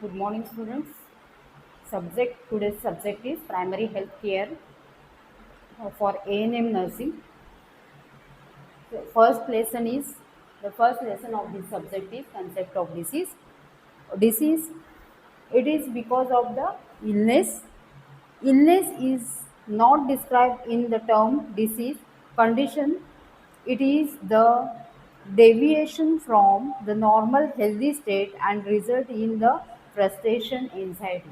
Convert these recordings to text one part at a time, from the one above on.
Good morning, students. Today's subject is primary health care for A&M nursing. The first lesson of this subject is concept of disease. Disease, it is because of the illness. Illness is not described in the term disease condition. It is the deviation from the normal healthy state and result in the frustration, anxiety.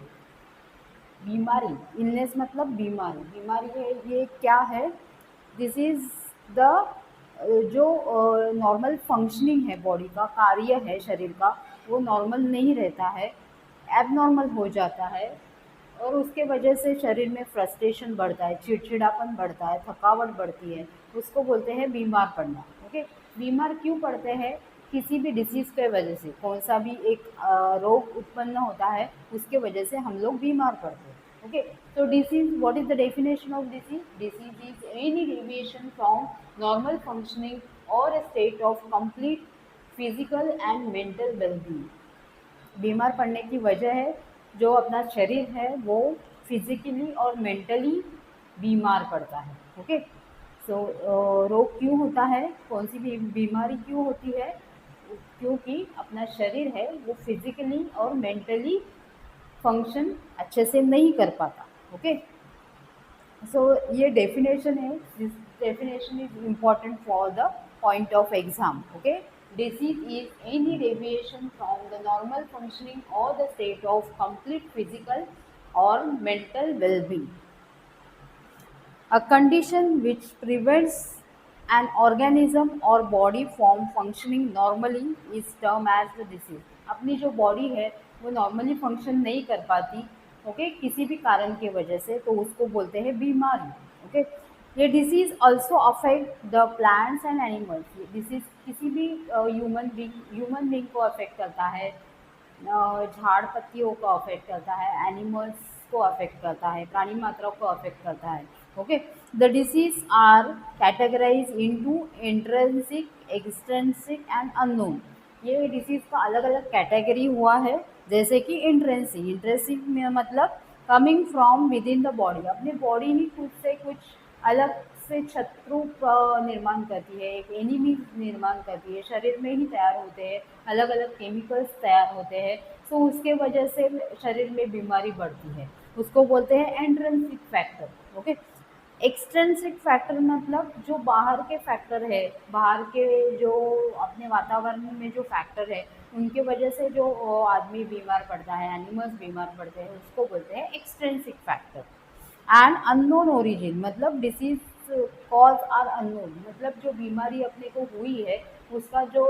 बीमारी, illness मतलब बीमारी, बीमारी है ये क्या है? This is the जो normal functioning है, बॉडी का कार्य है शरीर का, वो नॉर्मल नहीं रहता है, एबनॉर्मल हो जाता है और उसके वजह से शरीर में फ्रस्ट्रेशन बढ़ता है, चिड़चिड़ापन बढ़ता है, थकावट बढ़ती है, उसको बोलते हैं बीमार पड़ना। ओके, बीमार क्यों पड़ते हैं? किसी भी डिसीज़ के वजह से, कौन सा भी एक रोग उत्पन्न होता है उसके वजह से हम लोग बीमार पड़ते हैं। Okay, so disease, what is the definition of disease? Disease is any deviation from normal functioning or a state of complete physical and mental well-being. बीमार पड़ने की वजह है जो अपना शरीर है वो फिजिकली और मेंटली बीमार पड़ता है। ओके, सो रोग क्यों होता है, कौन सी भी बीमारी क्यों होती है? क्योंकि अपना शरीर है वो फिजिकली और मेंटली फंक्शन अच्छे से नहीं कर पाता। ओके, सो ये डेफिनेशन है, this definition is important for the point of exam. Okay, disease is any deviation from the normal functioning or the state of complete physical or mental well-being. A condition which prevents an organism or body from functioning normally is termed as the disease. अपनी जो body है वो normally function नहीं कर पाती, okay, किसी भी कारण की वजह से, तो उसको बोलते हैं बीमारी। ओके, ये disease also affect the plants and animals. Disease किसी भी ह्यूमन बींग को अफेक्ट करता है, झाड़ पत्तियों को अफेक्ट करता है, एनिमल्स को अफेक्ट करता है, प्राणी मात्राओं को अफेक्ट करता है। Okay, the disease are categorise into intrinsic, extrinsic and unknown. ये डिसीज का अलग अलग कैटेगरी हुआ है, जैसे कि इंट्रेंसिक। इंट्रेंसिक में मतलब coming from with in the body, अपनी बॉडी ही खुद से कुछ अलग से शत्रु का निर्माण करती है, एक एनिमी निर्माण करती है, शरीर में ही तैयार होते हैं, अलग अलग केमिकल्स तैयार होते हैं, तो उसके वजह से शरीर में बीमारी बढ़ती है, उसको बोलते हैं intrinsic factor. Okay, extrinsic factor मतलब जो बाहर के फैक्टर है, बाहर के जो अपने वातावरण में जो फैक्टर है उनके वजह से जो आदमी बीमार पड़ता है, एनिमल्स बीमार पड़ते हैं, उसको बोलते हैं extrinsic factor. And unknown origin मतलब डिसीज कॉज आर अननोन, मतलब जो बीमारी अपने को हुई है उसका जो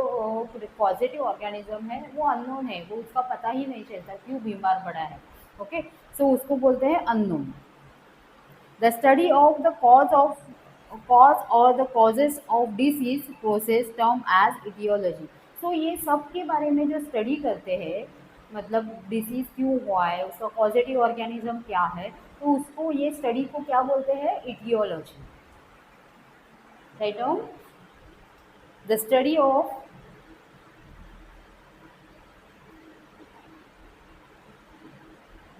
पॉजिटिव ऑर्गेनिज्म है वो अननोन है, वो उसका पता ही नहीं चलता क्यों बीमार पड़ा है। ओके, सो उसको बोलते हैं unknown. The study of the cause or the causes of disease process term as etiology. सो ये सब के बारे में जो स्टडी करते हैं, मतलब डिसीज क्यों हुआ है, उसका पॉजिटिव ऑर्गेनिज्म क्या है, तो उसको ये स्टडी को क्या बोलते हैं? Aetiology. Right on, the study of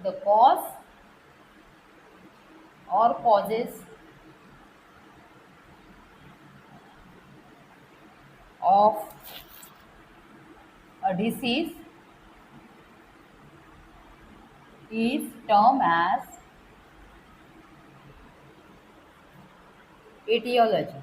the cause और causes of a disease is termed as etiology.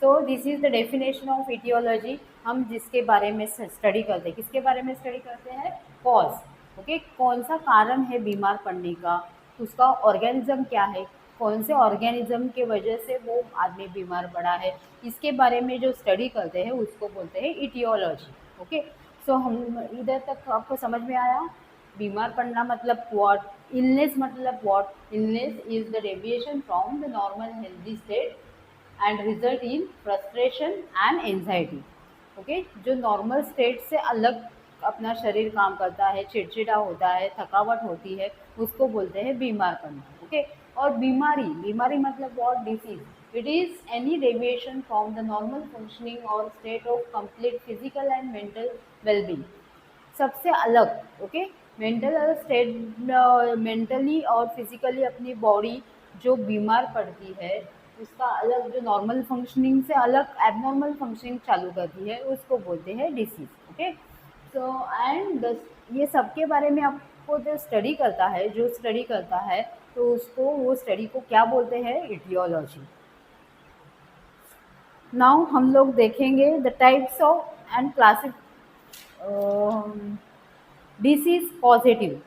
So this is the definition of etiology. हम जिसके बारे में स्टडी करते हैं, किसके बारे में स्टडी करते हैं? कॉज। ओके, कौन सा कारण है बीमार पड़ने का, उसका ऑर्गेनिज्म क्या है, कौन से ऑर्गेनिज्म के वजह से वो आदमी बीमार पड़ा है, इसके बारे में जो स्टडी करते हैं उसको बोलते हैं इटियोलॉजी। ओके, सो हम इधर तक आपको समझ में आया? बीमार पड़ना मतलब व्हाट, इलनेस मतलब what, illness is the deviation from the normal healthy state and result in frustration and anxiety. Okay, जो नॉर्मल स्टेट से अलग अपना शरीर काम करता है, चिड़चिड़ा होता है, थकावट होती है, उसको बोलते हैं बीमार पड़ना। ओके, और बीमारी, बीमारी मतलब what, disease, it is any deviation from the normal functioning और state of complete physical and mental wellbeing. सबसे अलग, ओके। मेंटल स्टेट, मेंटली और फिजिकली अपनी बॉडी जो बीमार पड़ती है उसका अलग, जो नॉर्मल फंक्शनिंग से अलग एबनॉर्मल फंक्शनिंग चालू करती है उसको बोलते हैं डिसीज, ओके। सो एंड ये सबके बारे में आपको जो स्टडी करता है, जो स्टडी करता है तो उसको, वो स्टडी को क्या बोलते हैं, इटियोलॉजी। नाउ हम लोग देखेंगे the types of and classic disease positive.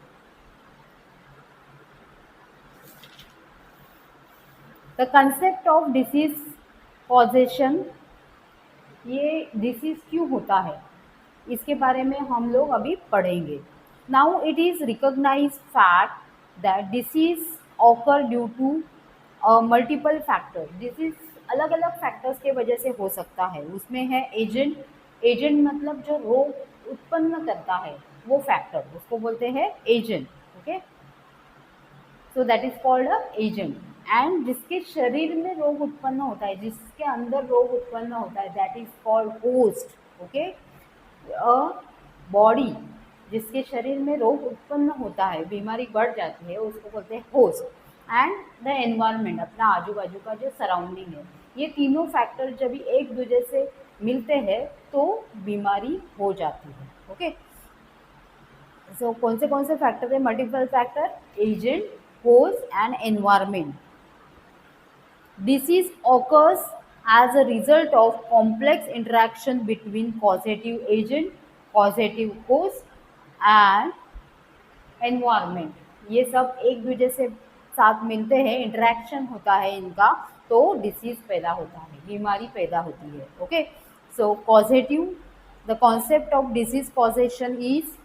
The concept of disease position, ये डिसीज क्यों होता है इसके बारे में हम लोग अभी पढ़ेंगे। Now it is recognise fact that disease occur due to multiple factor. Disease अलग अलग फैक्टर्स के वजह से हो सकता है। उसमें है एजेंट, एजेंट मतलब जो रोग उत्पन्न करता है वो फैक्टर, उसको बोलते हैं agent, okay. So that is called a agent. And जिसके शरीर में रोग उत्पन्न होता है, जिसके अंदर रोग उत्पन्न होता है, that is called host, okay. A body, जिसके शरीर में रोग उत्पन्न होता है, बीमारी बढ़ जाती है, उसको बोलते हैं होस्ट। एंड द एनवायरनमेंट, अपना आजू बाजू का जो सराउंडिंग है, ये तीनों फैक्टर जब एक दूसरे से मिलते हैं तो बीमारी हो जाती है, ओके। सो कौन से फैक्टर है, multiple factor, agent, host and environment. Disease occurs as a result of complex interaction between causative agent, causative host and environment। ये सब एक दूसरे से साथ मिलते हैं, इंटरेक्शन होता है इनका, तो डिसीज पैदा होता है, बीमारी पैदा होती है, okay. So causative, the concept of disease causation is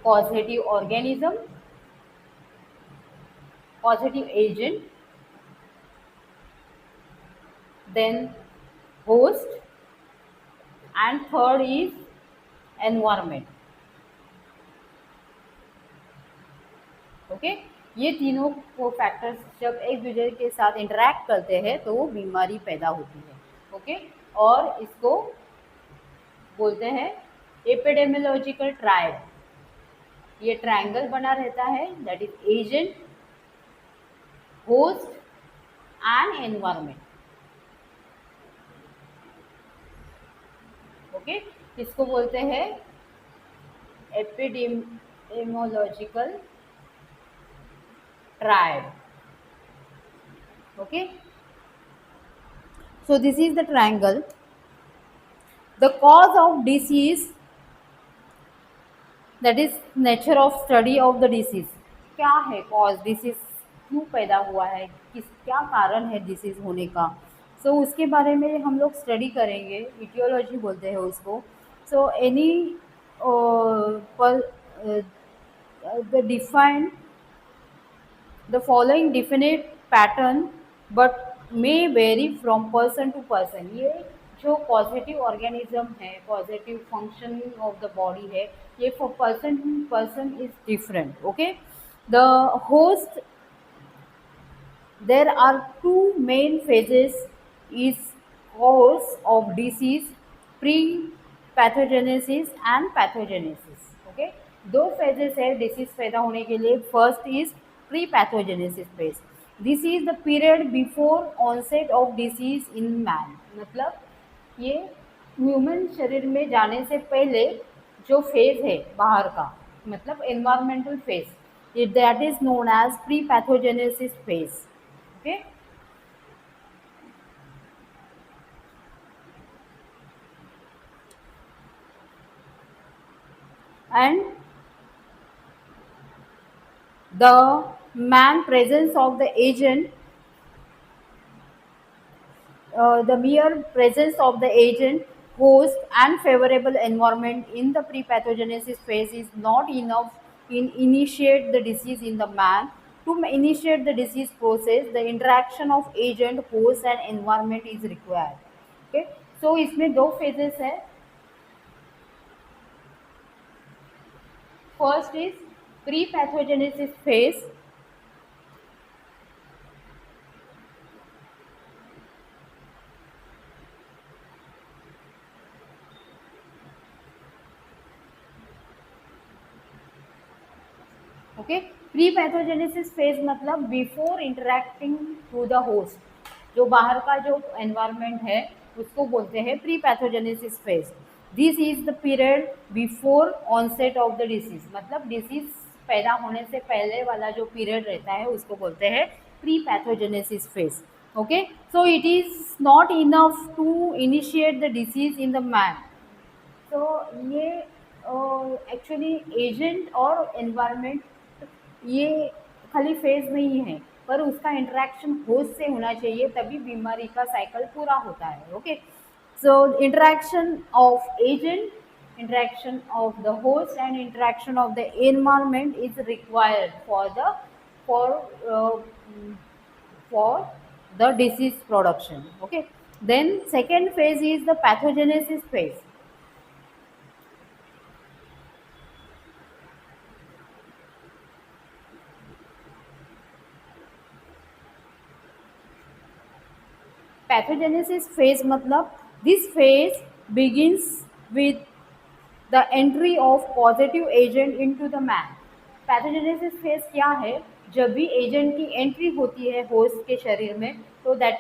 causative organism, causative agent, then host, and third is environment, okay. ये तीनों को फैक्टर्स जब एक दूसरे के साथ इंटरेक्ट करते हैं तो वो बीमारी पैदा होती है, ओके। और इसको बोलते हैं एपिडेमियोलॉजिकल ट्रायड। ये ट्रायंगल बना रहता है, that is agent, host and environment, okay. इसको बोलते हैं epidemiological triad, okay। So this is the triangle. The cause of disease, that is nature of study of the disease। क्या है cause, डिसीज क्यों पैदा हुआ है, किस क्या कारण है डिसीज होने का, सो उसके बारे में हम लोग स्टडी करेंगे, इटियोलॉजी बोलते हैं उसको। So any the defined the following definite pattern but may vary from person to person। ये जो पॉजिटिव ऑर्गेनिज्म है, positive functioning of the body है, ये for person to person is different, okay. The host, there are two main phases is cause of disease, pre-pathogenesis and pathogenesis, okay। दो phases है disease पैदा होने के लिए। first is pre-pathogenesis phase, this is the period before onset of disease in man। मतलब ये human शरीर में जाने से पहले जो फेज है बाहर का, मतलब environmental phase, that is known as pre pathogenesis phase, okay. And the man presence of the agent, the mere presence of the agent, host and favorable environment in the pre-pathogenesis phase is not enough in initiate the disease in the man। To initiate the disease process, the interaction of agent, host and environment is required, okay। So इसमें दो phases है। First is pre pathogenesis phase, okay. Pre pathogenesis phase मतलब before interacting through the host, जो बाहर का जो environment है उसको बोलते हैं pre pathogenesis phase. This is the period before onset of the disease, मतलब डिसीज पैदा होने से पहले वाला जो पीरियड रहता है उसको बोलते हैं pre pathogenesis phase, okay. So it is not enough to initiate the disease in the man. तो ये एक्चुअली एजेंट और एनवायरनमेंट, ये खाली फेज नहीं है, पर उसका इंटरेक्शन होस्ट से होना चाहिए, तभी बीमारी का साइकिल पूरा होता है, okay. So interaction of agent, interaction of the host and interaction of the environment is required for for the disease production, okay। Then second phase is the pathogenesis phase. Pathogenesis phase मतलब this phase begins with the entry of positive agent into the man। Pathogenesis phase क्या है? जब भी agent की entry होती है host के शरीर में, तो that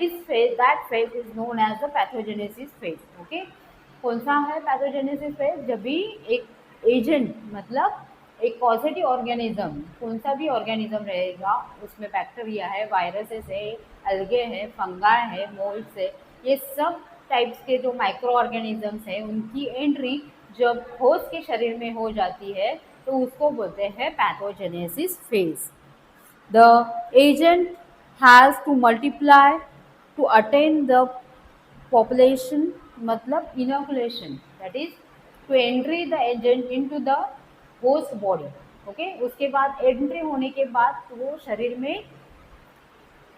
phase is known as the pathogenesis phase, okay. कौन सा है पैथोजेनेसिस फेज? जब भी एक एजेंट मतलब एक पॉजिटिव ऑर्गेनिज्म, कौन सा भी ऑर्गेनिज्म रहेगा, उसमें बैक्टीरिया है, वायरसेस है, अलगे है, फंगाई है, मोल्ड्स है, ये सब टाइप्स के जो माइक्रो ऑर्गेनिजम्स हैं उनकी एंट्री जब होस्ट के शरीर में हो जाती है तो उसको बोलते हैं pathogenesis phase. The agent has to multiply to attain the population, मतलब inoculation, that is to entry the agent into the host body, okay. उसके बाद एंट्री होने के बाद तो वो शरीर में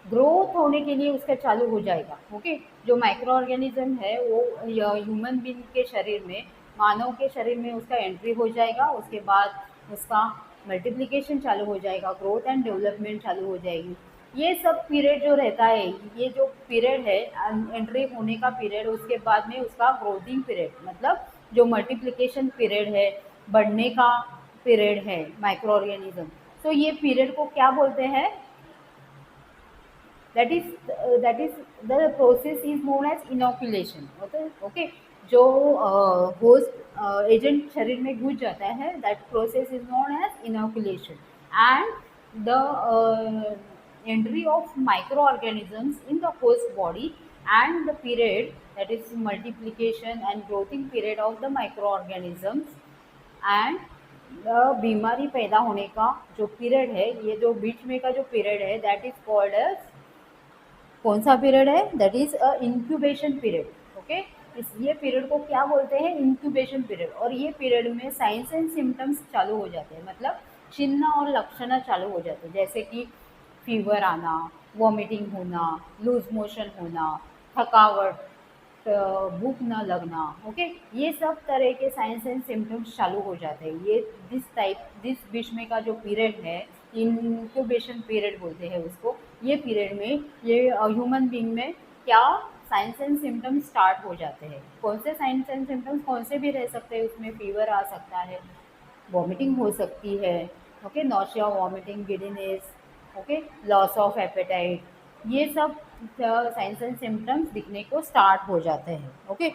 ग्रोथ होने के लिए उसका चालू हो जाएगा, ओके। जो माइक्रो ऑर्गेनिज्म है वो ह्यूमन बीइंग के शरीर में, मानव के शरीर में उसका एंट्री हो जाएगा, उसके बाद उसका मल्टीप्लिकेशन चालू हो जाएगा, ग्रोथ एंड डेवलपमेंट चालू हो जाएगी। ये सब पीरियड जो रहता है, ये जो पीरियड है एंट्री होने का पीरियड, उसके बाद में उसका ग्रोथिंग पीरियड, मतलब जो मल्टीप्लिकेशन पीरियड है, बढ़ने का पीरियड है माइक्रो ऑर्गेनिज्म। तो ये पीरियड को क्या बोलते हैं? that is the process is known as inoculation, okay। जो होस्ट एजेंट शरीर में घुस जाता है, that process is known as inoculation. And the entry of microorganisms in the host body and the period, that is multiplication and growing period of the microorganisms, and बीमारी पैदा होने का जो पीरियड है, ये जो बीच में का जो पीरियड है, दैट इज कॉल्ड एज, कौन सा पीरियड है? That is a incubation period, okay. इस ये पीरियड को क्या बोलते हैं? Incubation period. और ये पीरियड में साइंस एंड सिम्टम्स चालू हो जाते हैं, मतलब चिन्ह और लक्षण चालू हो जाते हैं, जैसे कि फीवर आना, वॉमिटिंग होना, लूज मोशन होना, थकावट, भूख न लगना, ओके। ये सब तरह के साइंस एंड सिम्टम्स चालू हो जाते हैं। ये दिस बीच में का जो पीरियड है, इंक्यूबेशन पीरियड बोलते हैं उसको। ये पीरियड में ये ह्यूमन बीइंग में क्या साइंस एंड सिम्टम्स स्टार्ट हो जाते हैं। कौन से साइंस एंड सिम्टम्स? कौन से भी रह सकते हैं उसमें। फीवर आ सकता है, वॉमिटिंग हो सकती है, okay, nausea, vomiting, giddiness, okay, loss of appetite, ये सब साइंस एंड सिम्टम्स दिखने को स्टार्ट हो जाते हैं, okay.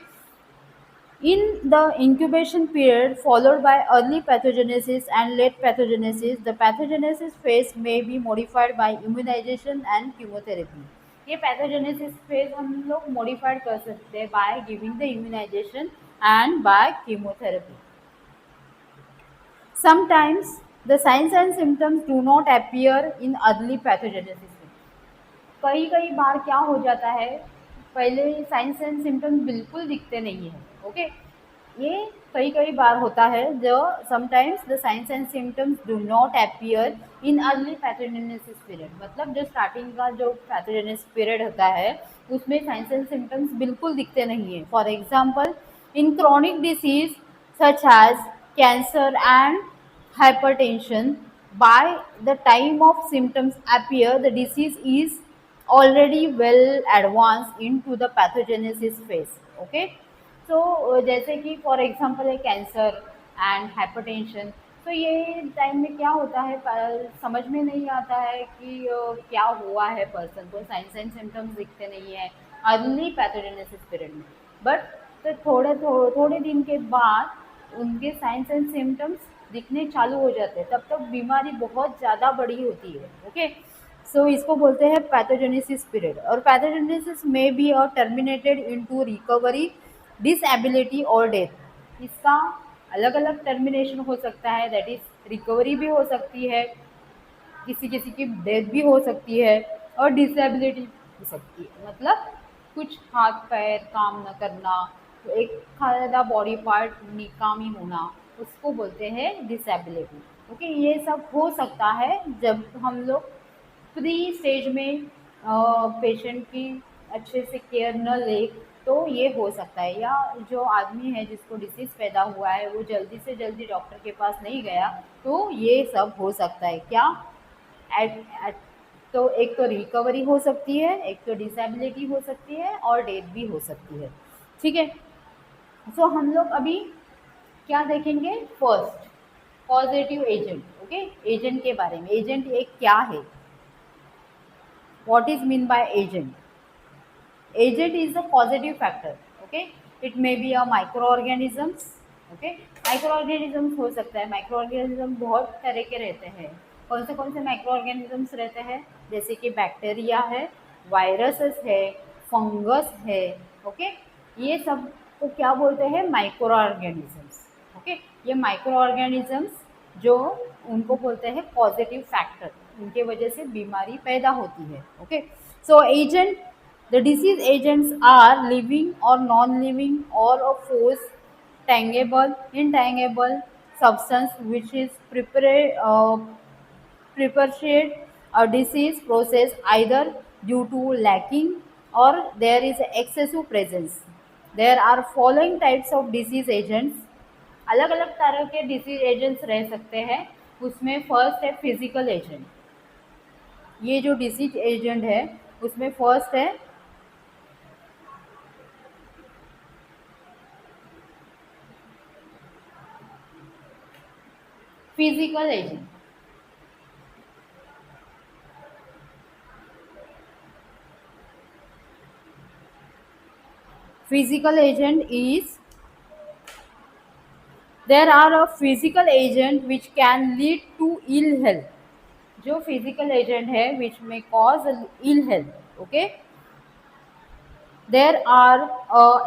In the incubation period followed by early pathogenesis and late pathogenesis, the pathogenesis phase may be modified by immunization and chemotherapy। ये pathogenesis phase हम लोग मॉडिफाइड कर सकते हैं by giving the immunisation and by chemotherapy. Sometimes the signs and symptoms do not appear in early pathogenesis। कई कई बार क्या हो जाता है, पहले साइंस एंड सिम्टम्स बिल्कुल दिखते नहीं है, ओके। ये कई कई बार होता है जो sometimes the science and symptoms do not appear in early pathogenesis period, मतलब जो स्टार्टिंग का जो पैथोजेनेसिस पीरियड होता है उसमें साइंस एंड सिम्टम्स बिल्कुल दिखते नहीं है। For example in chronic disease such as cancer and hypertension, By the time of symptoms appear, the disease is already well advanced into the pathogenesis phase. Okay, so जैसे कि for example है cancer and hypertension, तो ये time में क्या होता है, समझ में नहीं आता है कि क्या हुआ है, पर्सन को साइंस एंड सिम्टम्स दिखते नहीं है अर्ली पैथोजेनेसिस पीरियड में। बट तो थोड़े दिन के बाद उनके साइंस एंड सिम्टम्स दिखने चालू हो जाते हैं, तब तक बीमारी बहुत ज़्यादा बड़ी होती है। ओके, सो इसको बोलते हैं पैथोजेनेसिस पीरियड। और पैथोजेनेसिस में बी और टर्मिनेटेड इनटू रिकवरी, डिसएबिलिटी और डेथ। इसका अलग अलग टर्मिनेशन हो सकता है, दैट इज रिकवरी भी हो सकती है, किसी किसी की डेथ भी हो सकती है, और डिसेबिलिटी हो सकती है, मतलब कुछ हाथ पैर काम न करना, तो एक आधा बॉडी पार्ट निकामी होना, उसको बोलते हैं डिसेबिलिटी। ओके, ये सब हो सकता है जब हम लोग प्री स्टेज में पेशेंट की अच्छे से केयर न ले, तो ये हो सकता है। या जो आदमी है जिसको डिसीज़ पैदा हुआ है वो जल्दी से जल्दी डॉक्टर के पास नहीं गया, तो ये सब हो सकता है। क्या एट एट तो एक तो रिकवरी हो सकती है, एक तो डिसेबिलिटी हो सकती है, और डेथ भी हो सकती है। ठीक है, सो हम लोग अभी क्या देखेंगे, first positive agent. Okay, agent के बारे में, एजेंट एक क्या है, what is mean by agent. Agent is a positive factor. Okay, it may be a microorganisms. Okay, microorganisms हो सकता है, माइक्रोऑर्गेनिज्म बहुत तरह के रहते हैं। कौन से माइक्रोऑर्गेनिजम्स रहते हैं, जैसे कि बैक्टीरिया है, वायरसेस है, फंगस है। ओके, ये सब को क्या बोलते हैं, माइक्रो ऑर्गेनिजम्स। ओके, ये माइक्रो ऑर्गेनिजम्स जो उनको बोलते हैं पॉजिटिव फैक्टर, उनके वजह से बीमारी पैदा होती है। Okay, so agent, the disease agents are living or non-living or a force, tangible, intangible substance which is perpetuate a disease process either due to lacking or there is excessive presence. There are following types of disease agents. अलग अलग तरह के disease agents रह सकते हैं, उसमें first है physical agent. ये जो डिसीज एजेंट है उसमें फर्स्ट है physical agent. Physical agent is, there are a physical agent which can lead to ill health, जो physical agent है which may cause ill health। okay, there are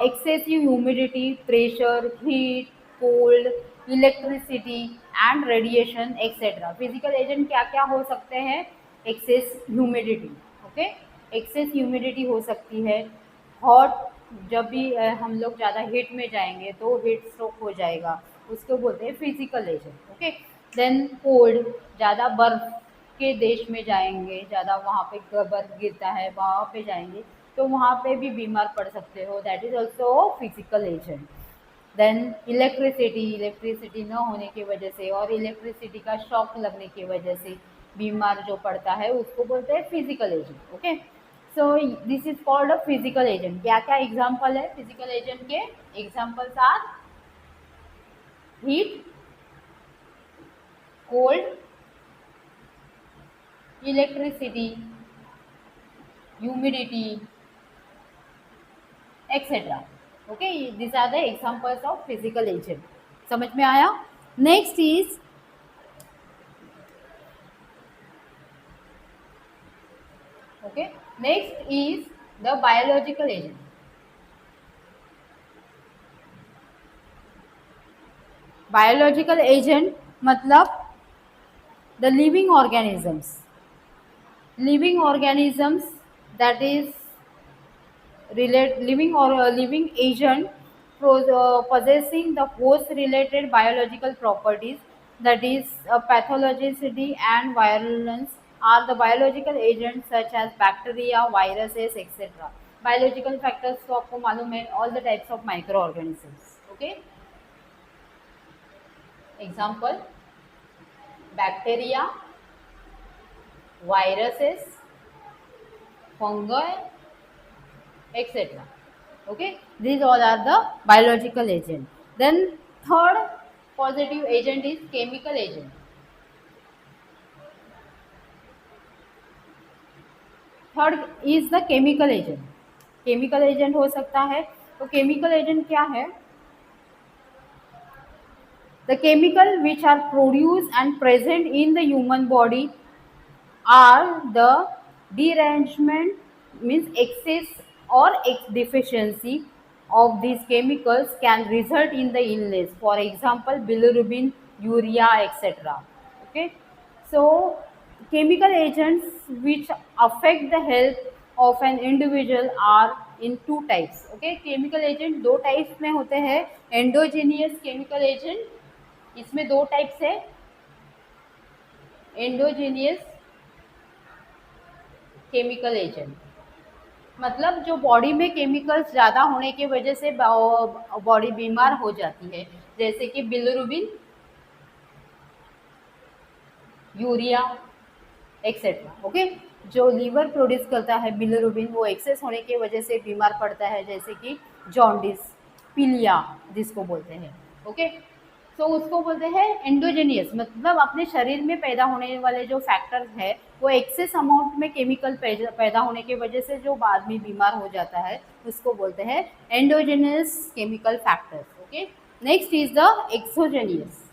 excessive humidity, pressure, heat, cold, electricity and radiation etc. Physical agent क्या क्या हो सकते हैं, excess humidity। okay, excess humidity हो सकती है, हॉट, जब भी हम लोग ज़्यादा हीट में जाएंगे तो हीट स्ट्रोक हो जाएगा, उसको बोलते हैं physical agent. Okay, then cold, ज़्यादा बर्फ के देश में जाएंगे, ज़्यादा वहाँ पे बर्फ गिरता है वहाँ पे जाएंगे तो वहाँ पे भी बीमार पड़ सकते हो, that is also physical agent. Then electricity न होने की वजह से और इलेक्ट्रिसिटी का शॉक लगने की वजह से बीमार जो पड़ता है उसको बोलते हैं physical agent. Okay, so this is called a physical agent. क्या क्या एग्जाम्पल है फिजिकल एजेंट के, examples are heat, cold, electricity, humidity etcetera. Okay, this are the examples of physical agent. समझ में आया? Next is, okay, next is the biological agent. Biological agent मतलब the living organisms that is living or living agent possessing the host related biological properties, that is pathologicity and virulence, are the biological agents such as bacteria, viruses etc. Biological factors तो आपको मालूम है, all the types of microorganisms। okay, example bacteria, viruses, fungi, etc. Okay, these all are the biological agent. Then third positive agent is chemical agent. Third is the chemical agent. Chemical agent हो सकता है. तो chemical agent क्या है? The chemical which are produce and present in the human body are the derangement means excess or deficiency of these chemicals can result in the illness, for example bilirubin, urea, etc. Okay, so chemical agents which affect the health of an individual are in two types. Okay, chemical agent दो types में होते हैं. endogenous chemical agent, इसमें दो types है. endogenous chemical agent मतलब जो body में केमिकल्स ज़्यादा होने की वजह से बॉडी बीमार हो जाती है, जैसे कि बिलिरुबिन, यूरिया, एक्सेट्रा. ओके, जो लीवर प्रोड्यूस करता है बिलिरुबिन, वो एक्सेस होने की वजह से बीमार पड़ता है, जैसे कि जॉन्डिस, पीलिया जिसको बोलते हैं. ओके, तो उसको बोलते हैं एंडोजेनियस, मतलब अपने शरीर में पैदा होने वाले जो फैक्टर्स है वो एक्सेस अमाउंट में केमिकल पैदा होने की वजह से जो बाद में बीमार हो जाता है उसको बोलते हैं endogenous chemical factors. Okay, next is the exogenous.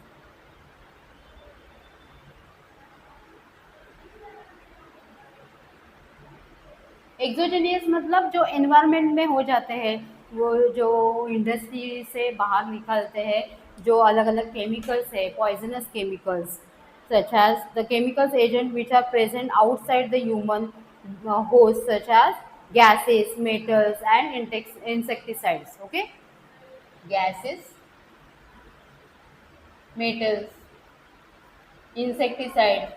Exogenous मतलब जो एनवायरनमेंट में हो जाते हैं, वो जो इंडस्ट्री से बाहर निकलते हैं, जो अलग अलग केमिकल्स है, poisonous chemicals such as the chemicals agent which are present outside the human host, such as gases, metals and insecticides. Okay, gases, metals, insecticides.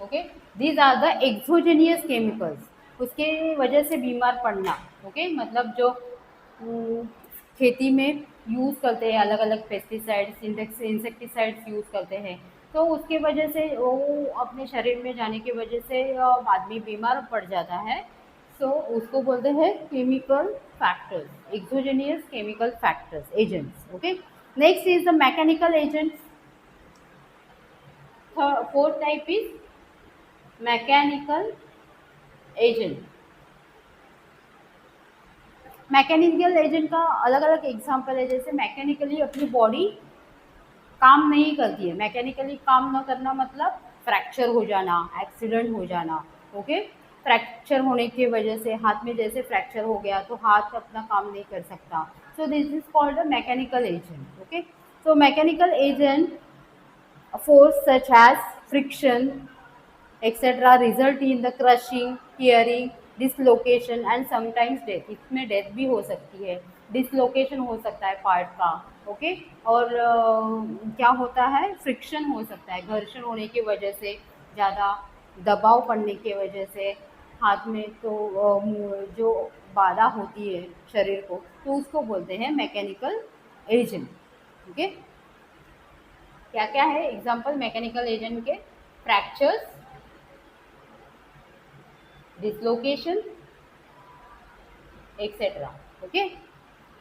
Okay, these are the exogenous chemicals. उसके वजह से बीमार पड़ना. Okay, मतलब जो खेती में use करते हैं अलग अलग पेस्टिसाइड्स, इंसेक्टिसाइड्स यूज़ करते हैं, तो उसके वजह से वो अपने शरीर में जाने की वजह से आदमी बीमार पड़ जाता है. सो उसको बोलते हैं chemical factors, exogenous chemical factors, agents. Okay, next is the mechanical agents. Fourth type is mechanical agent. Mechanical agent का अलग अलग एग्जांपल है, जैसे मैकेनिकली अपनी बॉडी काम नहीं करती है. मैकेनिकली काम न करना मतलब फ्रैक्चर हो जाना, एक्सीडेंट हो जाना. ओके, फ्रैक्चर होने की वजह से हाथ में जैसे फ्रैक्चर हो गया तो हाथ अपना काम नहीं कर सकता. So this is called a mechanical agent. Okay, so mechanical agent force such as friction etcetera result in the crushing, tearing, dislocation and sometimes death. इसमें डेथ भी हो सकती है, डिसलोकेशन हो सकता है पार्ट का. ओके, और क्या होता है, फ्रिक्शन हो सकता है, घर्षण होने की वजह से, ज़्यादा दबाव पड़ने की वजह से हाथ में, तो जो बाधा होती है शरीर को, तो उसको बोलते हैं मैकेनिकल एजेंट. ओके, क्या क्या है एग्जाम्पल मैकेनिकल एजेंट के? Fractures, dislocation, etc. Okay,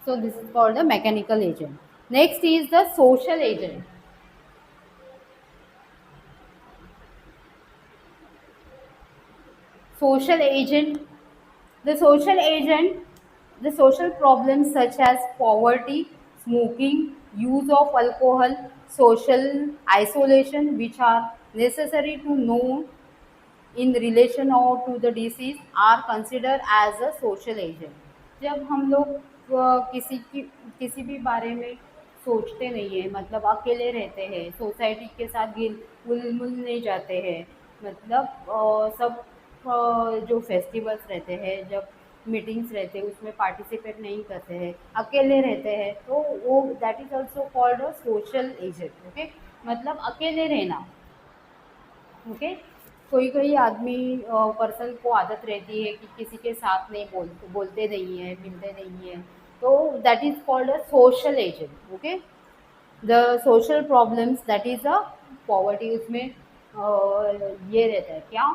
so this is called a mechanical agent. Next is the social agent. Social agent, the social agent, the social problems such as poverty, smoking, use of alcohol, social isolation, which are necessary to know in relation or to the disease, are considered as a social agent. जब हम लोग किसी भी बारे में सोचते नहीं है, मतलब अकेले रहते हैं, सोसाइटी के साथ घुल मिल नहीं जाते हैं, मतलब सब जो फेस्टिवल्स रहते हैं, जब मीटिंग्स रहते हैं उसमें पार्टिसिपेट नहीं करते हैं, अकेले रहते हैं, तो वो that is also called a social agent. Okay, मतलब अकेले रहना. ओके, कोई कोई आदमी पर्सन को आदत रहती है कि किसी के साथ नहीं बोलते नहीं है, मिलते नहीं है, तो that is called a social agent. Okay, the social problems that is a poverty, उसमें ये रहता है क्या,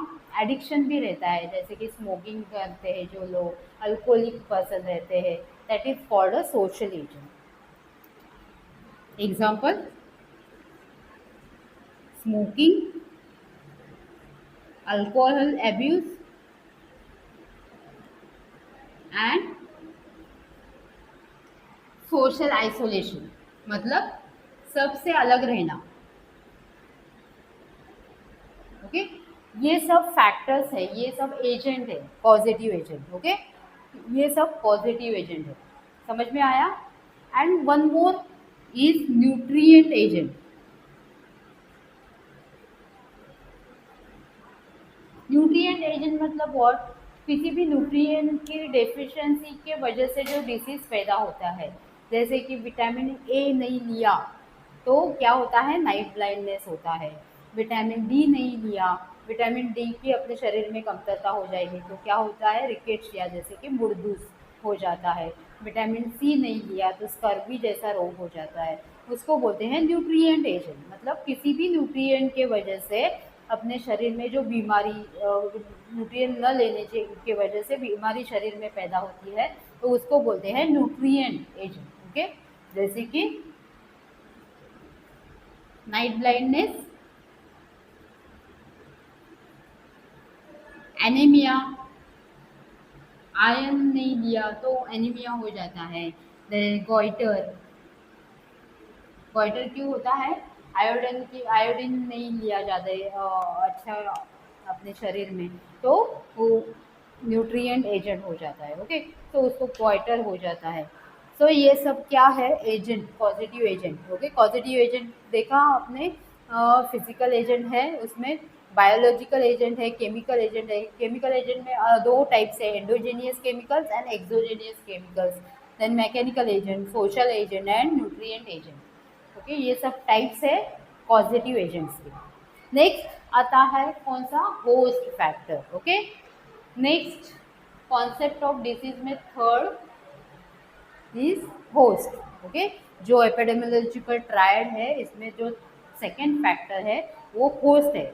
एडिक्शन भी रहता है, जैसे कि स्मोकिंग करते हैं जो लोग, अल्कोहलिक पर्सन रहते हैं, that is called a social agent. Example, smoking, alcohol abuse and social isolation, मतलब सबसे अलग रहना. ओके, ये सब फैक्टर्स है, ये सब एजेंट है, पॉजिटिव एजेंट. ओके, ये सब पॉजिटिव एजेंट है. समझ में आया? And one more is nutrient agent. Nutrient agent मतलब व्हाट, किसी भी न्यूट्रिएंट की डेफिशिएंसी के वजह से जो डिसीज पैदा होता है, जैसे कि विटामिन ए नहीं लिया तो क्या होता है, नाइट ब्लाइंडनेस होता है. विटामिन डी नहीं लिया, विटामिन डी की अपने शरीर में कमतरता हो जाएगी तो क्या होता है, रिकेट्स या जैसे कि मुर्दूस हो जाता है. विटामिन सी नहीं लिया तो स्कर्वी जैसा रोग हो जाता है. उसको बोलते हैं न्यूट्रिएंट एजेंट. मतलब किसी भी न्यूट्रिएंट के वजह से अपने शरीर में जो बीमारी, न्यूट्रिएंट न लेने की वजह से बीमारी शरीर में पैदा होती है तो उसको बोलते हैं न्यूट्रिएंट एजेंट. ओके, जैसे कि नाइट ब्लाइंडनेस, एनीमिया, आयरन नहीं लिया तो एनीमिया हो जाता है. गोइटर, गोइटर क्यों होता है, आयोडीन नहीं लिया जाता है अच्छा अपने शरीर में, तो वो न्यूट्रिएंट एजेंट हो जाता है. ओके, तो उसको गोइटर हो जाता है. सो ये सब क्या है, agent, positive agent. Okay, positive agent देखा आपने, फिजिकल एजेंट है, उसमें बायोलॉजिकल एजेंट है, केमिकल एजेंट है. केमिकल एजेंट में दो टाइप्स है, endogenous chemicals and exogenous chemicals. Then mechanical agent, social agent and nutrient agent. Okay, ये सब टाइप्स है पॉजिटिव एजेंट्स के. नेक्स्ट आता है कौन सा, host factor. Okay, next concept of disease में थर्ड इज होस्ट. ओके, जो एपिडेमियोलॉजिकल ट्रायड है इसमें जो सेकेंड फैक्टर है वो होस्ट है.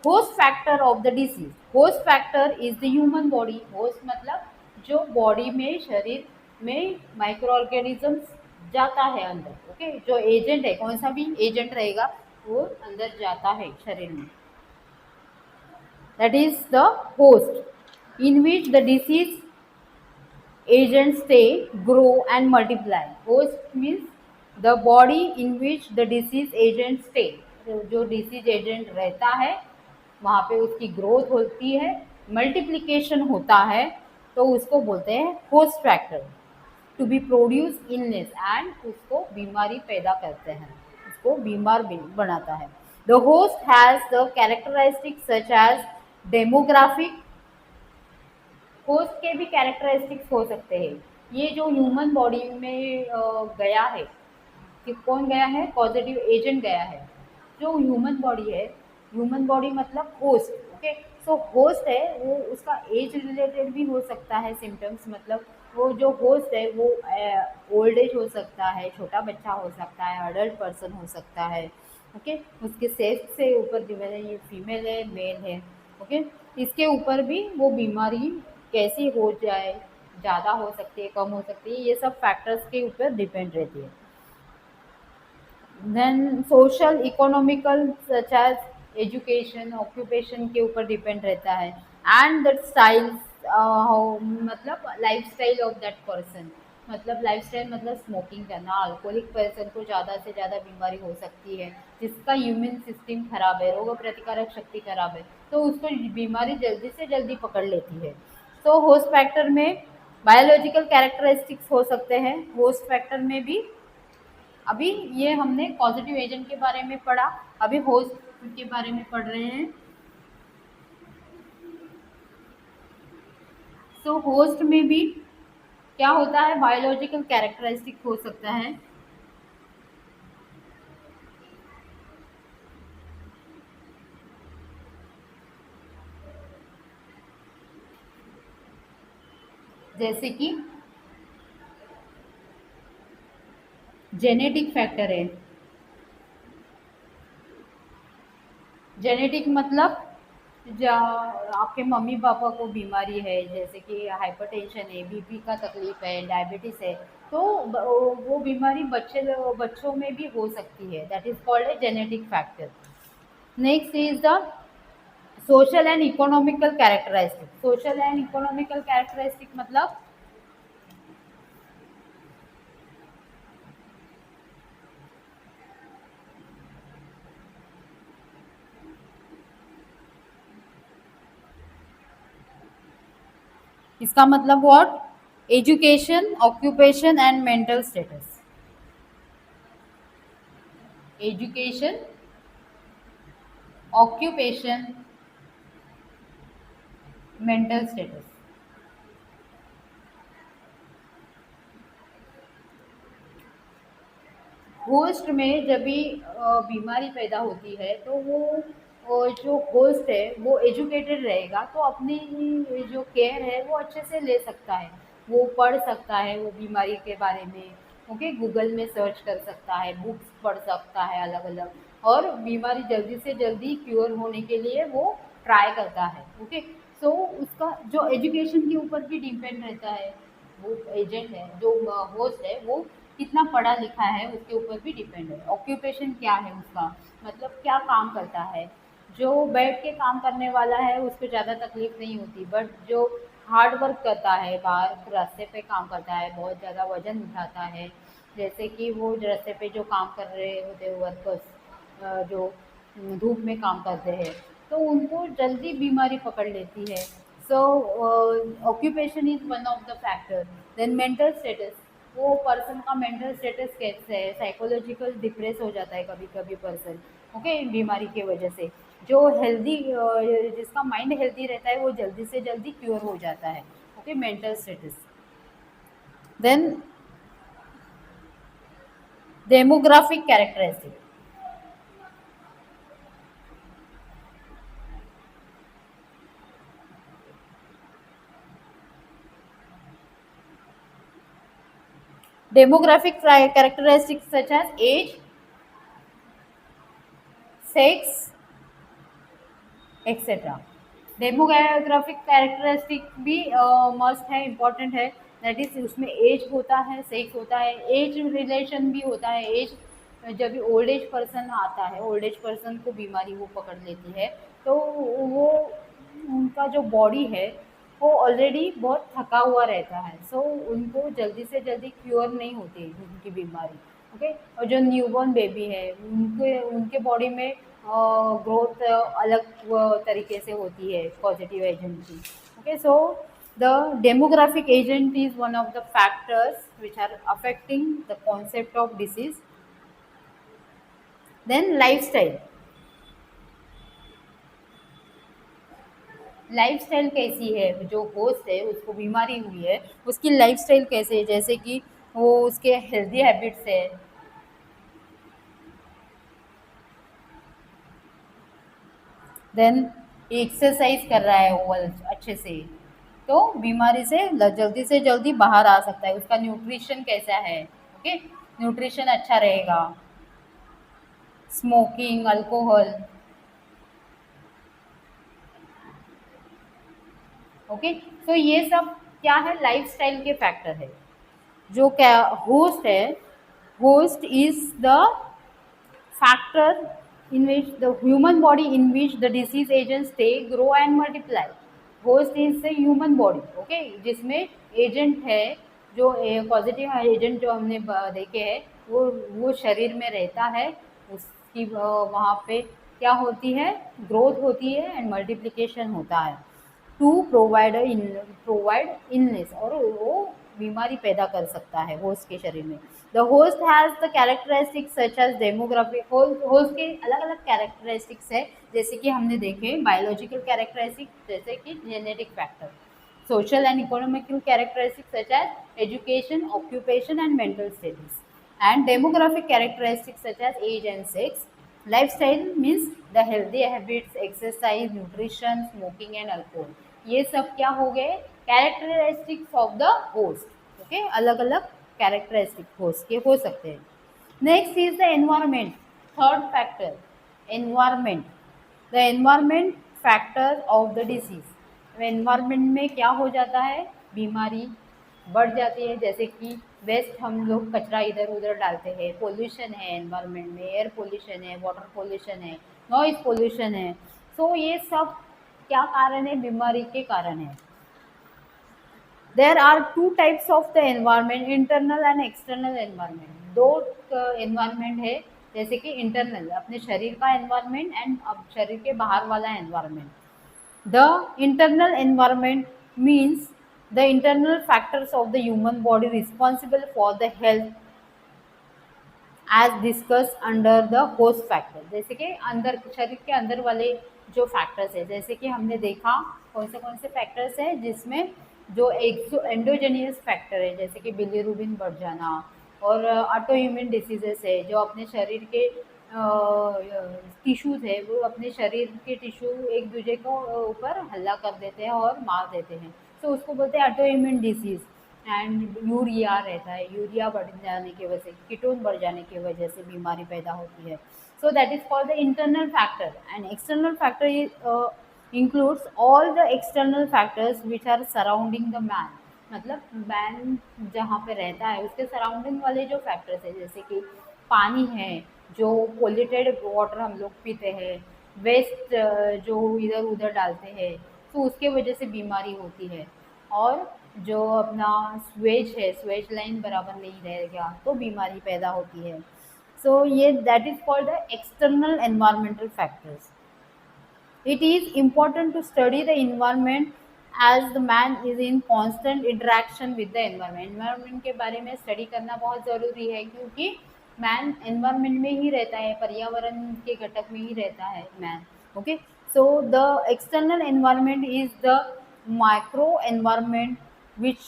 Host factor of the disease, host factor is the human body. Host मतलब जो बॉडी में, शरीर में माइक्रो ऑर्गेनिजम्स जाता है अंदर. ओके, जो एजेंट है, कौन सा भी एजेंट रहेगा वो अंदर जाता है शरीर में, that is the host in which the disease agents stay, grow and multiply. Host means the body in which the disease agent stay. जो डिसीज एजेंट रहता है वहाँ पे उसकी ग्रोथ होती है, मल्टीप्लिकेशन होता है, तो उसको बोलते हैं host factor. To be produce illness, and उसको बीमारी पैदा करते हैं, उसको बीमार बनाता है. The host has the characteristic such as demographic. Host के भी कैरेक्टरिस्टिक्स हो सकते हैं. ये जो ह्यूमन बॉडी में गया है, कि कौन गया है, पॉजिटिव एजेंट गया है. जो ह्यूमन बॉडी है, ह्यूमन बॉडी मतलब होस्ट. ओके, सो होस्ट है वो, उसका एज रिलेटेड भी हो सकता है सिम्टम्स. मतलब वो जो होस्ट है वो ओल्ड एज हो सकता है, छोटा बच्चा हो सकता है, अडल्ट पर्सन हो सकता है. ओके, उसके सेक्स से ऊपर डिपेंड है, ये फीमेल है मेल है. ओके, इसके ऊपर भी वो बीमारी कैसी हो जाए, ज़्यादा हो सकती है, कम हो सकती है, ये सब फैक्टर्स के ऊपर डिपेंड रहती है. Then social economical such as education, occupation के ऊपर डिपेंड रहता है. एंड दैट स्टाइल, मतलब life style of that person. मतलब लाइफ स्टाइल मतलब स्मोकिंग करना, अल्कोहलिक पर्सन को ज़्यादा से ज़्यादा बीमारी हो सकती है, जिसका इम्यून सिस्टम खराब है, रोग प्रतिकारक शक्ति खराब है, तो उसको बीमारी जल्दी से जल्दी पकड़ लेती है. तो होस्ट फैक्टर में बायोलॉजिकल कैरेक्टरिस्टिक्स हो सकते हैं. होस्ट फैक्टर में भी अभी ये हमने पॉजिटिव एजेंट के बारे में पढ़ा, अभी होस्ट के बारे में पढ़ रहे हैं. सो होस्ट में भी क्या होता है, बायोलॉजिकल कैरेक्टरिस्टिक हो सकता है. जैसे कि जेनेटिक फैक्टर है, जेनेटिक मतलब आपके मम्मी पापा को बीमारी है, जैसे कि हाइपरटेंशन है, बीपी का तकलीफ है, डायबिटीज है, तो वो बीमारी बच्चों में भी हो सकती है। That is called a genetic factor. Next is the social and economical characteristic. Social and economical characteristic मतलब इसका मतलब what? Education, occupation and mental status. Education, occupation, mental status. Host में जब भी बीमारी पैदा होती है तो वो जो होस्ट है वो एजुकेटेड रहेगा, तो अपनी जो केयर है वो अच्छे से ले सकता है। वो पढ़ सकता है वो बीमारी के बारे में, ओके, गूगल में सर्च कर सकता है, बुक्स पढ़ सकता है अलग अलग, और बीमारी जल्दी से जल्दी क्योर होने के लिए वो ट्राई करता है। ओके, सो उसका जो एजुकेशन के ऊपर भी डिपेंड रहता है। वो एजेंट है जो होस्ट है वो कितना पढ़ा लिखा है उसके ऊपर भी डिपेंड है। ऑक्यूपेशन क्या है उसका, मतलब क्या काम करता है। जो बैठ के काम करने वाला है उसको ज़्यादा तकलीफ नहीं होती, बट जो हार्ड वर्क करता है, बाहर रास्ते पे काम करता है, बहुत ज़्यादा वजन उठाता है, जैसे कि वो रास्ते पे जो काम कर रहे होते वर्कर्स, जो धूप में काम करते हैं, तो उनको जल्दी बीमारी पकड़ लेती है। So occupation is one of the factor. Then mental status, वो पर्सन का मेंटल स्टेटस कैसे है, साइकोलॉजिकल डिप्रेस हो जाता है कभी कभी पर्सन, ओके, बीमारी की वजह से। जो हेल्दी, जिसका माइंड हेल्दी रहता है वो जल्दी से जल्दी क्योर हो जाता है। Okay, mental status. Then demographic characteristic. Demographic characteristics such as age, sex, etc. Demographic characteristic भी मस्ट है, इम्पॉर्टेंट है। दैट इज उसमें एज होता है, सेक्स होता है, एज रिलेशन भी होता है। एज, जब भी ओल्ड एज पर्सन आता है, ओल्ड एज पर्सन को बीमारी वो पकड़ लेती है, तो वो उनका जो बॉडी है वो ऑलरेडी बहुत थका हुआ रहता है, सो उनको जल्दी से जल्दी क्योर नहीं होती उनकी बीमारी। ओके, और जो न्यूबॉर्न बेबी है उनके उनके बॉडी में ग्रोथ अलग तरीके से होती है पॉजिटिव एजेंट की। Okay, so the demographic agent is one of the factors which are affecting the concept of disease. Then lifestyle. Lifestyle कैसी है, जो होस्ट है उसको बीमारी हुई है उसकी लाइफस्टाइल कैसे है, जैसे कि वो उसके हेल्दी हैबिट्स है। देन एक्सरसाइज कर रहा है वो अच्छे से, तो बीमारी से जल्दी से जल्दी बाहर आ सकता है। उसका न्यूट्रिशन कैसा है, ओके, न्यूट्रिशन अच्छा रहेगा। स्मोकिंग, अल्कोहल, ओके, तो ये सब क्या है, लाइफस्टाइल के फैक्टर है। जो क्या होस्ट है, host is the factor in which the human body in which the disease agents stay, grow and multiply. Host is the human body, okay, जिसमें एजेंट है, जो पॉजिटिव एजेंट जो हमने देखे हैं वो शरीर में रहता है, उसकी वहाँ पे क्या होती है, ग्रोथ होती है एंड मल्टीप्लिकेशन होता है टू प्रोवाइड इलनेस, और वो बीमारी पैदा कर सकता है होस्ट के शरीर में। The host has the characteristics such as demographic. Host के अलग अलग कैरेक्टरिस्टिक्स है, जैसे कि हमने देखे बायोलॉजिकल कैरेक्टरिस्टिक जैसे कि genetic factor, social and economical characteristics such as education, occupation and mental status, and demographic characteristics such as age and sex. Lifestyle means the healthy habits, exercise, nutrition, smoking and alcohol. ये सब क्या हो गए, characteristics of the host. Okay, अलग अलग characteristic host के हो सकते हैं। Next is the environment, third factor, environment. The environment factor of the disease. Environment में क्या हो जाता है, बीमारी बढ़ जाती है, जैसे कि वेस्ट हम लोग कचरा इधर उधर डालते हैं, पोल्यूशन है एनवायरमेंट में, एयर पोल्यूशन है, वाटर पोल्यूशन है, नॉइज पोल्यूशन है। सो ये सब क्या कारण है, बीमारी के कारण है। There are two types of the environment, internal and external environment. दो एनवायरमेंट है, जैसे कि इंटरनल अपने शरीर का एनवायरमेंट एंड अब शरीर के बाहर वाला environment. The internal environment means the internal factors of the human body responsible for the health as discuss under the host factor. जैसे कि अंदर शरीर के अंदर वाले जो फैक्टर्स है, जैसे कि हमने देखा कौन से फैक्टर्स हैं, जिसमें जो एंडोजेनियस फैक्टर है, जैसे कि बिलीरुबिन बढ़ जाना, और ऑटो इम्यून डिसीजेस है, जो अपने शरीर के टिश्यूज है, वो अपने शरीर के टिश्यू एक दूसरे को ऊपर हल्ला कर देते हैं और मार देते हैं, तो उसको बोलते हैं auto immune disease. And urea रहता है, यूरिया बढ़ जाने की वजह से, कीटोन बढ़ जाने की वजह से बीमारी पैदा होती है। So that is called the internal factor. And external factor includes all the external factors which are surrounding the man. मतलब मैन जहाँ पे रहता है उसके सराउंडिंग वाले जो फैक्टर्स है, जैसे कि पानी है, जो पोल्यूटेड वाटर हम लोग पीते हैं, वेस्ट जो इधर उधर डालते हैं, तो उसके वजह से बीमारी होती है। और जो अपना स्वेज है, स्वेज लाइन बराबर नहीं रहेगा तो बीमारी पैदा होती है। सो ये that is called the external environmental factors. It is important to study the environment as the man is in constant interaction with the environment. Environment के बारे में स्टडी करना बहुत ज़रूरी है, क्योंकि मैन एनवायरमेंट में ही रहता है, पर्यावरण के घटक में ही रहता है man. Okay, so the external environment is the micro environment which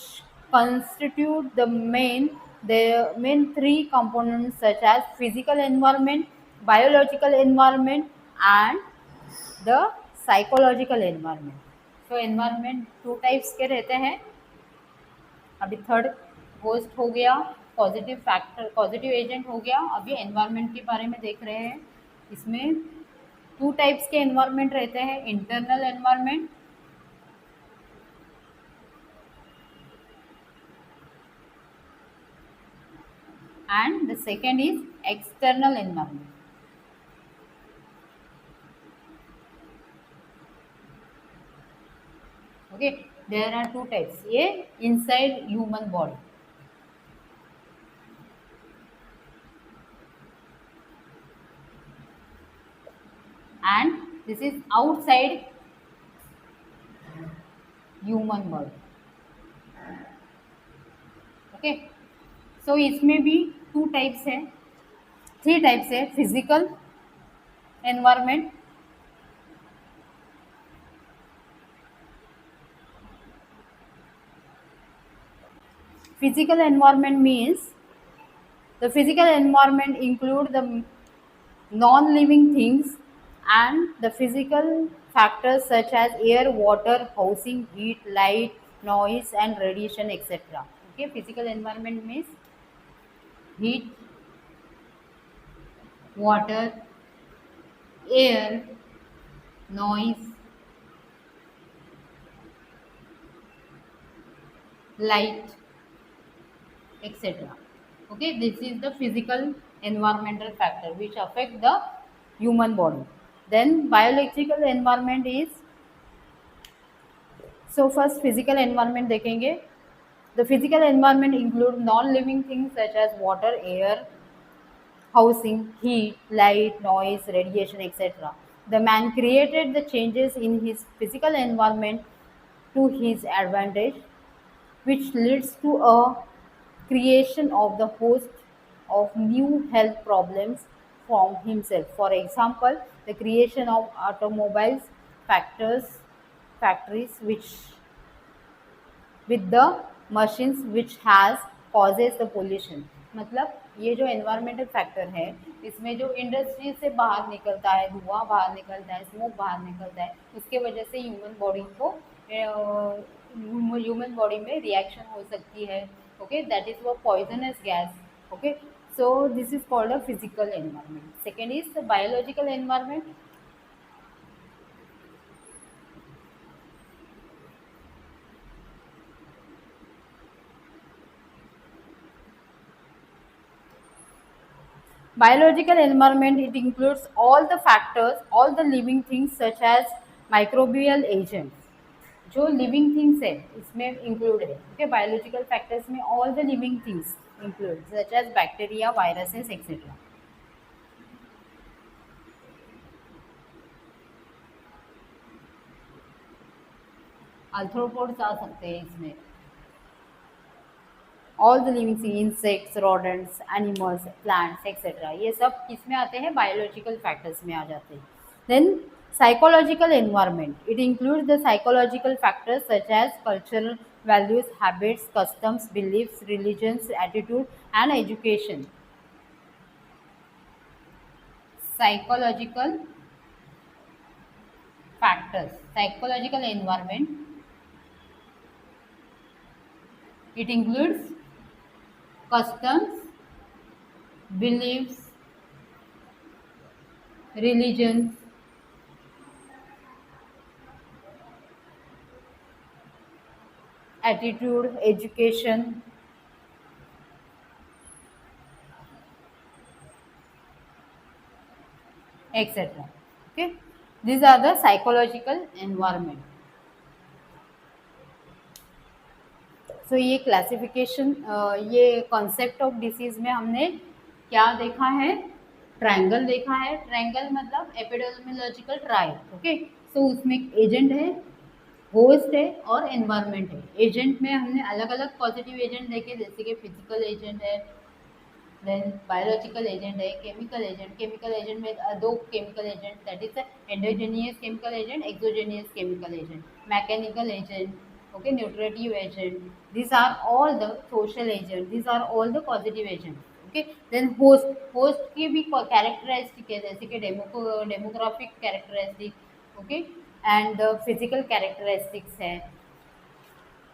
constitute the main three components such as physical environment, biological environment and the psychological environment. तो एनवायरनमेंट टू टाइप्स के रहते हैं। अभी थर्ड होस्ट हो गया, positive factor, positive agent हो गया। अभी एनवायरनमेंट के बारे में देख रहे हैं। इसमें टू टाइप्स के एनवायरनमेंट रहते हैं, internal environment and the second is external environment. Okay, there are two types, ये inside human body and this is outside human body। okay, so इसमें भी टू टाइप्स है, थ्री टाइप्स है। Physical environment, physical environment means the physical environment include the non-living things and the physical factors such as air, water, housing, heat, light, noise and radiation, etc. Okay, physical environment means heat, water, air, noise, light, etc. Okay, this is the physical environmental factor which affect the human body. Then biological environment is, so first physical environment देखेंगे। The physical environment include non-living things such as water, air, housing, heat, light, noise, radiation, etc. The man created the changes in his physical environment to his advantage, which leads to a creation of the host of new health problems from himself. For example, the creation of automobiles, factories which with the machines which has causes the pollution। मतलब ये जो environmental factor है, इसमें जो industry से बाहर निकलता है, धुआं बाहर निकलता है, स्मोक बाहर निकलता है, उसके वजह से ह्यूमन बॉडी में रिएक्शन हो सकती है। ओके, दैट इज वो poisonous gas. Okay, so this is called a physical environment. Second is the biological environment. Biological environment, it includes all the factors, all the living things such as microbial agents. जो living things है इसमें include है, okay, biological factors में all the living things include such as bacteria, viruses etcetera. Arthropods आ सकते हैं इसमें. All the living thing, insects, rodents, animals, plants etcetera, ये सब किस में आते हैं, बायोलॉजिकल फैक्टर्स में आ जाते हैं. Then psychological environment, it includes the psychological factors such as cultural values, habits, customs, beliefs, religions, attitude and education. Psychological factors, psychological environment, it includes customs, beliefs, religions, attitude, education, etc. Okay, these are the psychological environment. सो ये classification, ये concept of disease में हमने क्या देखा है, triangle देखा है. Triangle मतलब एपिडेमियोलॉजिकल ट्रायल, ओके. सो उसमें एजेंट है, होस्ट है और एनवायरनमेंट है. एजेंट में हमने अलग अलग पॉजिटिव एजेंट देखे, जैसे कि फिजिकल एजेंट है, देन बायोलॉजिकल एजेंट है, केमिकल एजेंट. केमिकल एजेंट में दो chemical agent, that is endogenous chemical agent, exogenous chemical agent, mechanical agent, okay, nutritive agent. These are all the social agent, these are all the positive agent, okay. Then host की भी characteristic है, जैसे कि demographic characteristic, okay, and physical characteristics है,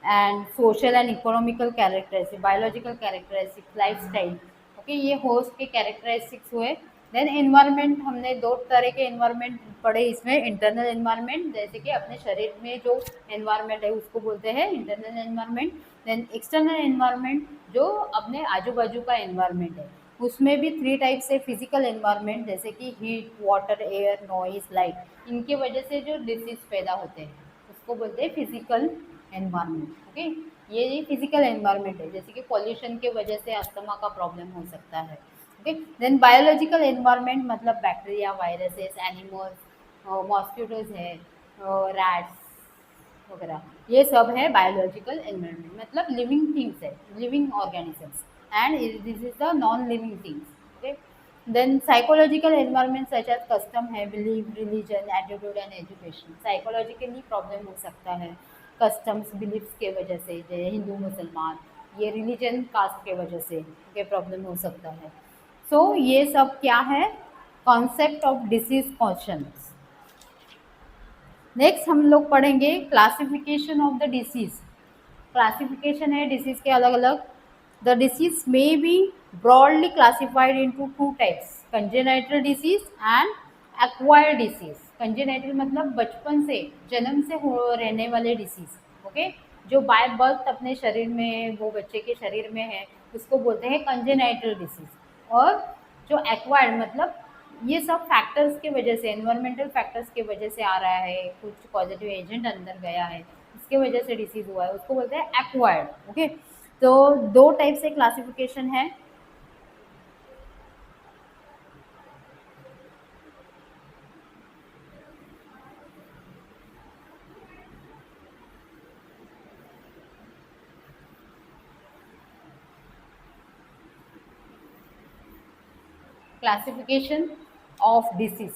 and social and economical characteristics, biological characteristics, lifestyle, okay, ये host के characteristics हुए. Then environment, हमने दो तरह के एनवायरनमेंट पढ़े इसमें. इंटरनल एनवायरनमेंट, जैसे कि अपने शरीर में जो एनवायरनमेंट है उसको बोलते हैं internal environment. Then external environment, जो अपने आजू बाजू का एनवायरनमेंट है. उसमें भी 3 टाइप से फिजिकल एनवायरनमेंट, जैसे कि heat, water, air, noise, light, इनके वजह से जो डिसीज पैदा होते हैं उसको बोलते हैं फिजिकल एनवायरनमेंट, ओके. ये फिजिकल एनवायरनमेंट है, जैसे कि पॉल्यूशन के वजह से अस्थमा का प्रॉब्लम हो सकता है, ओके. देन बायोलॉजिकल एनवायरनमेंट मतलब बैक्टीरिया, वायरसेस, एनिमल्स, मॉस्किटोज है, रैट्स वगैरह, ये सब है बायोलॉजिकल एनवायरनमेंट. मतलब लिविंग थिंग्स है, living organisms, and this is the non living things, okay. Then psychological environment such as custom है, belief, religion, attitude and education. Psychologically problem हो सकता है कस्टम्स, बिलीफ्स के वजह से, जैसे हिंदू, मुसलमान, ये रिलीजन, कास्ट के वजह से ये प्रॉब्लम हो सकता है. सो ये सब क्या है, concept of disease questions. Next हम लोग पढ़ेंगे classification of the disease. Classification है डिसीज के अलग अलग. The disease may be broadly classified into 2 types, congenital disease and acquired disease. Congenital मतलब बचपन से, जन्म से रहने वाले डिसीज, ओके. जो बाय बर्थ अपने शरीर में, वो बच्चे के शरीर में है, उसको बोलते हैं कंजेनाइटल डिसीज. और जो एक्वायर्ड मतलब ये सब फैक्टर्स के वजह से, एनवायरमेंटल फैक्टर्स के वजह से आ रहा है, कुछ पॉजिटिव एजेंट अंदर गया है, इसके वजह से डिसीज हुआ है, उसको बोलते हैं एक्वायर्ड, ओके. तो 2 टाइप से क्लासिफिकेशन है. Classification of disease.